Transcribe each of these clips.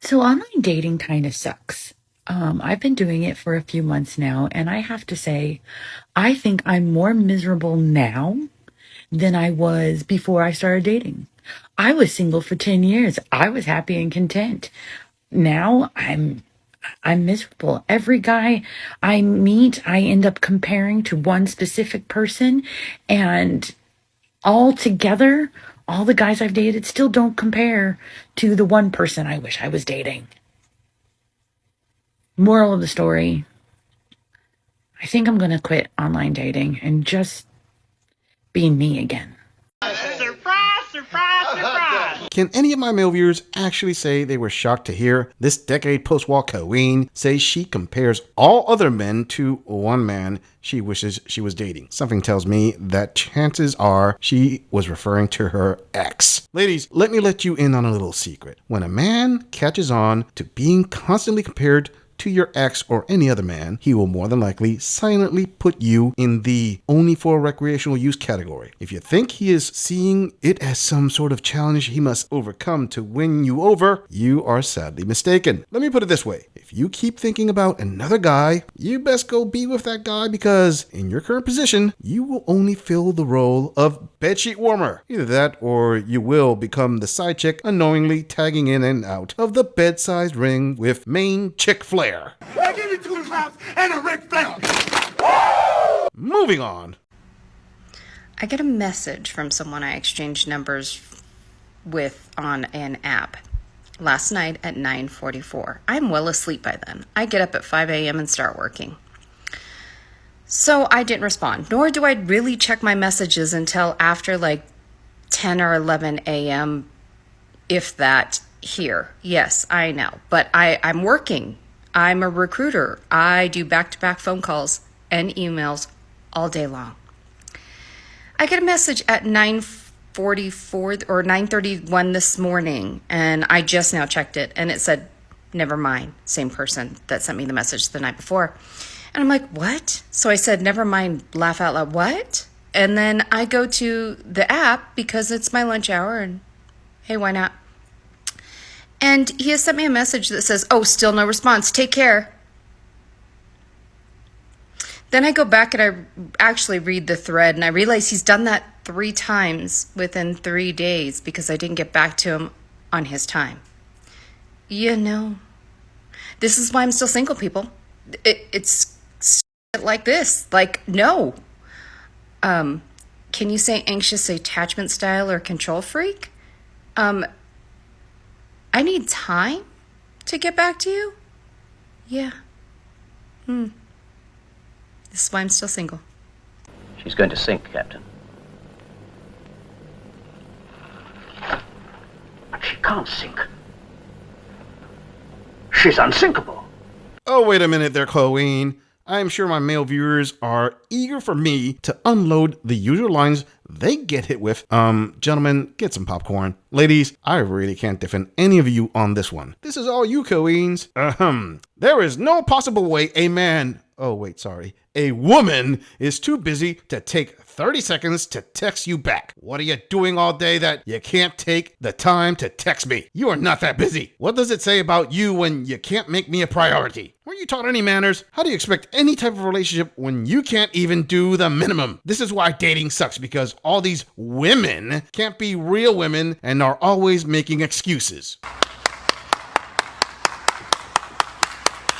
So online dating kind of sucks. I've been doing it for a few months now, and I have to say, I think I'm more miserable now than I was before I started dating. I was single for 10 years. I was happy and content. Now I'm miserable. Every guy I meet, I end up comparing to one specific person, and all together, all the guys I've dated still don't compare to the one person I wish I was dating. Moral of the story, I think I'm going to quit online dating and just be me again. Surprise, surprise, surprise! Can any of my male viewers actually say they were shocked to hear this decade post-war queen say she compares all other men to one man she wishes she was dating? Something tells me that chances are she was referring to her ex. Ladies, let me let you in on a little secret. When a man catches on to being constantly compared to your ex or any other man, he will more than likely silently put you in the only for recreational use category. If you think he is seeing it as some sort of challenge he must overcome to win you over, you are sadly mistaken. Let me put it this way. If you keep thinking about another guy, you best go be with that guy, because in your current position, you will only fill the role of bedsheet warmer. Either that or you will become the side chick unknowingly tagging in and out of the bed-sized ring with main chick flair. I give you 2 claps and a Ric Flair. Moving on. I get a message from someone I exchanged numbers with on an app last night at 9:44. I'm well asleep by then. I get up at 5 a.m. and start working. So I didn't respond, nor do I really check my messages until after like 10 or 11 a.m., if that, here. Yes, I know, but I'm working. I'm a recruiter. I do back-to-back phone calls and emails all day long. I get a message at 9:44 or 9:31 this morning, and I just now checked it, and it said, never mind, same person that sent me the message the night before. And I'm like, what? So I said, never mind, laugh out loud, what? And then I go to the app because it's my lunch hour, and hey, why not? And he has sent me a message that says, oh, still no response, take care. Then I go back and I actually read the thread, and I realize he's done that 3 times within 3 days because I didn't get back to him on his time. You know, this is why I'm still single, people. It's like this, like, no. Can you say anxious attachment style or control freak? I need time to get back to you? Yeah. This is why I'm still single. She's going to sink, Captain. But she can't sink. She's unsinkable. Oh, wait a minute there, queen. I'm sure my male viewers are eager for me to unload the usual lines they get hit with. Gentlemen, get some popcorn. Ladies, I really can't defend any of you on this one. This is all you, queens. There is no possible way a woman is too busy to take 30 seconds to text you back. What are you doing all day that you can't take the time to text me? You are not that busy. What does it say about you when you can't make me a priority? Weren't you taught any manners? How do you expect any type of relationship when you can't even do the minimum? This is why dating sucks, because all these women can't be real women and are always making excuses.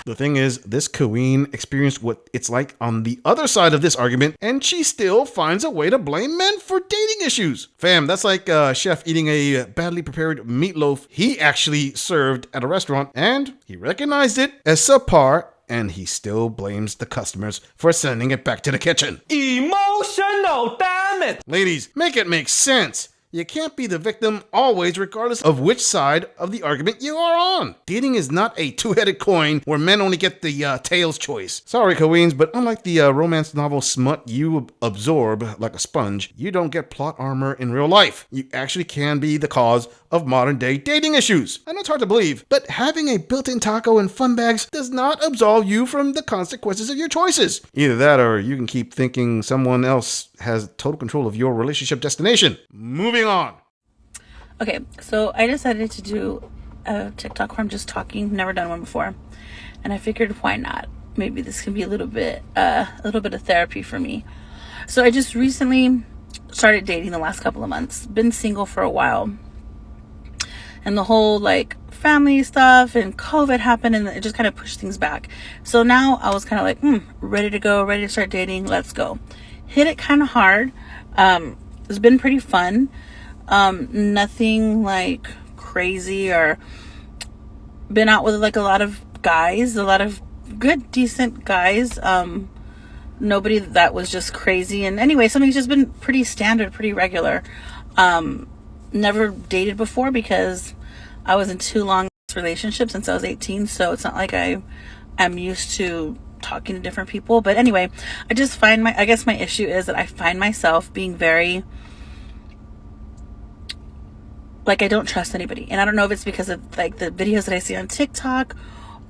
The thing is, this queen experienced what it's like on the other side of this argument, and she still finds a way to blame men for dating issues. Fam, that's like a chef eating a badly prepared meatloaf he actually served at a restaurant, and he recognized it as subpar, and he still blames the customers for sending it back to the kitchen. Emotional, damn it! Ladies, make it make sense. You can't be the victim always, regardless of which side of the argument you are on. Dating is not a two-headed coin where men only get the tails choice. Sorry, queens, but unlike the romance novel smut you absorb like a sponge, you don't get plot armor in real life. You actually can be the cause of modern-day dating issues. I know it's hard to believe, but having a built-in taco and fun bags does not absolve you from the consequences of your choices. Either that, or you can keep thinking someone else has total control of your relationship destination. Moving on. Okay, so I decided to do a TikTok where I'm just talking. Never done one before. And I figured, why not? Maybe this can be a little bit of therapy for me. So I just recently started dating the last couple of months. Been single for a while. And the whole like family stuff and COVID happened, and it just kind of pushed things back. So now I was kind of like, ready to go, ready to start dating. Let's go. Hit it kind of hard. It's been pretty fun. Nothing like crazy, or been out with like a lot of guys, a lot of good, decent guys. Nobody that was just crazy. And anyway, something's just been pretty standard, pretty regular. Never dated before because I was in 2 long relationships since I was 18. So it's not like I am used to talking to different people. But anyway, I guess my issue is that I find myself being very, like, I don't trust anybody. And I don't know if it's because of like the videos that I see on TikTok,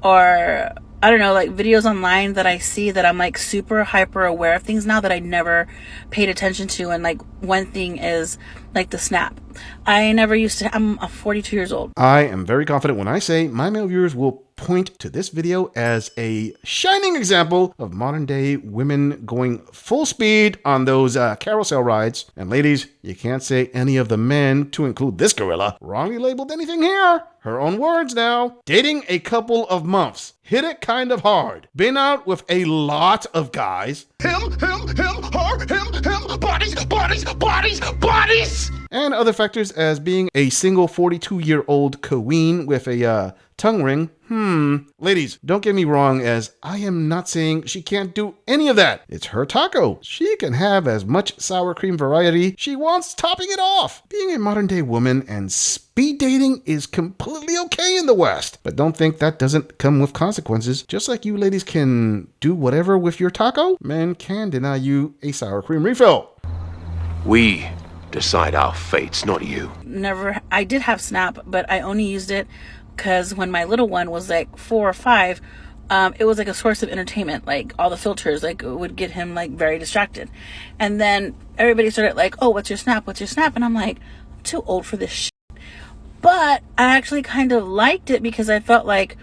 or I don't know, like videos online that I see that I'm like super hyper aware of things now that I never paid attention to. And like one thing is like the snap. I'm 42 years old. I am very confident when I say my male viewers will point to this video as a shining example of modern day women going full speed on those carousel rides. And ladies, you can't say any of the men, to include this gorilla, wrongly labeled anything here. Her own words now. Dating a couple of months. Hit it kind of hard. Been out with a lot of guys. Him, her, him, bodies. And other factors as being a single 42-year-old queen with a tongue ring. Ladies, don't get me wrong, as I am not saying she can't do any of that. It's her taco. She can have as much sour cream variety she wants, topping it off. Being a modern day woman and speed dating is completely okay in the West. But don't think that doesn't come with consequences. Just like you ladies can do whatever with your taco, men can deny you a sour cream refill. We decide our fates, not you. I did have Snap, but I only used it because when my little one was like 4 or 5, it was like a source of entertainment. Like all the filters, like it would get him like very distracted. And then everybody started like, oh, what's your Snap? And I'm like, I'm too old for this shit. But I actually kind of liked it because I felt like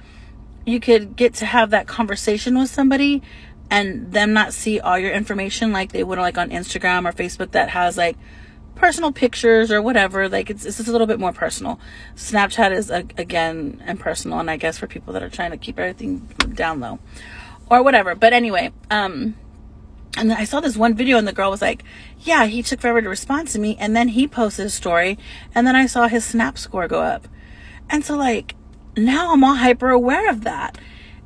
you could get to have that conversation with somebody and them not see all your information like they would like on Instagram or Facebook that has like personal pictures or whatever. Like it's just a little bit more personal. Snapchat is again impersonal, and I guess for people that are trying to keep everything down low or whatever. But anyway, and then I saw this one video and the girl was like, yeah, he took forever to respond to me, and then he posted a story and then I saw his Snap score go up. And so like now I'm all hyper aware of that,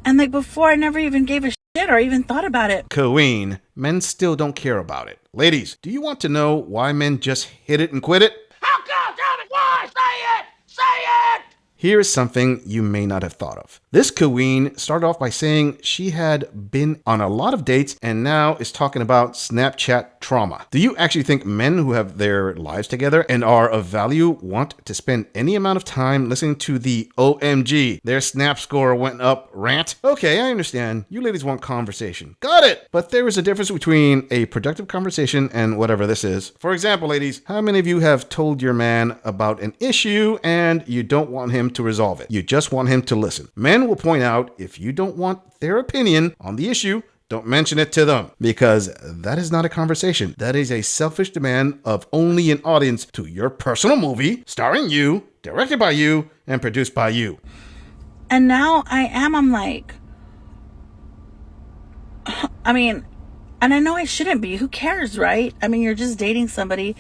and like before I never even gave a shit or even thought about it. Queen, men still don't care about it. Ladies, do you want to know why men just hit it and quit it? How come? Tell me why? Say it! Say it! Here is something you may not have thought of. This queen started off by saying she had been on a lot of dates and now is talking about Snapchat trauma. Do you actually think men who have their lives together and are of value want to spend any amount of time listening to the OMG, their Snap score went up rant? Okay, I understand. You ladies want conversation. Got it! But there is a difference between a productive conversation and whatever this is. For example, ladies, how many of you have told your man about an issue and you don't want him to resolve it? You just want him to listen. Men will point out if you don't want their opinion on the issue, don't mention it to them, because that is not a conversation. That is a selfish demand of only an audience to your personal movie, starring you, directed by you, and produced by you. And now I'm like, I mean, and I know I shouldn't be. Who cares, right? I mean, you're just dating somebody,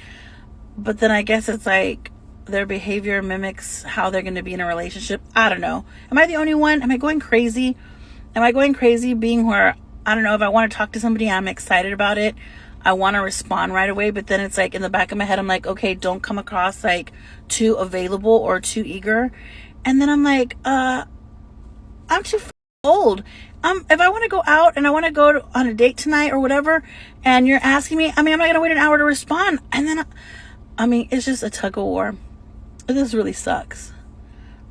but then I guess it's like their behavior mimics how they're going to be in a relationship. I don't know. Am I the only one? Am I going crazy? Being where, I don't know, if I want to talk to somebody, I'm excited about it. I want to respond right away. But then it's like in the back of my head, I'm like, okay, don't come across like too available or too eager. And then I'm like, I'm too old. If I want to go out and I want to go on a date tonight or whatever, and you're asking me, I mean, I'm not going to wait an hour to respond. And then, it's just a tug of war. This really sucks.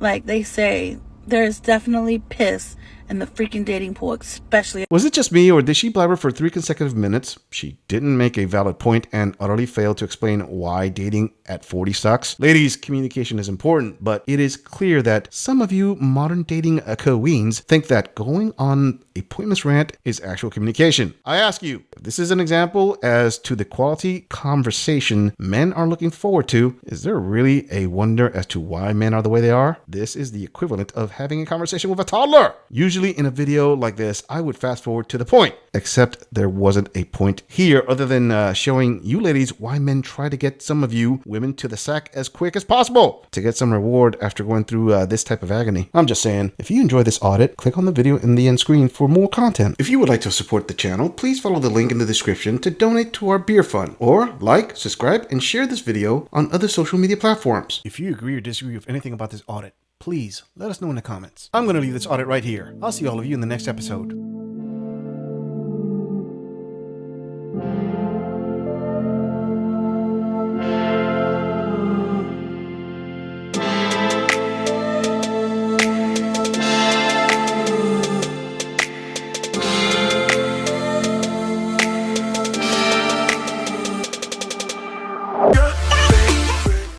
Like they say, there's definitely piss in the freaking dating pool, especially. Was it just me, or did she blabber for 3 consecutive minutes? She didn't make a valid point and utterly failed to explain why dating at 40 sucks. Ladies, communication is important, but it is clear that some of you modern dating queens think that going on a pointless rant is actual communication. I ask you, if this is an example as to the quality conversation men are looking forward to, is there really a wonder as to why men are the way they are? This is the equivalent of having a conversation with a toddler. Usually in a video like this, I would fast forward to the point, except there wasn't a point here other than showing you ladies why men try to get some of you women to the sack as quick as possible to get some reward after going through this type of agony. I'm just saying, if you enjoy this audit, click on the video in the end screen for more content. If you would like to support the channel, please follow the link in the description to donate to our beer fund, or like, subscribe, and share this video on other social media platforms. If you agree or disagree with anything about this audit, please let us know in the comments. I'm going to leave this audit right here. I'll see all of you in the next episode.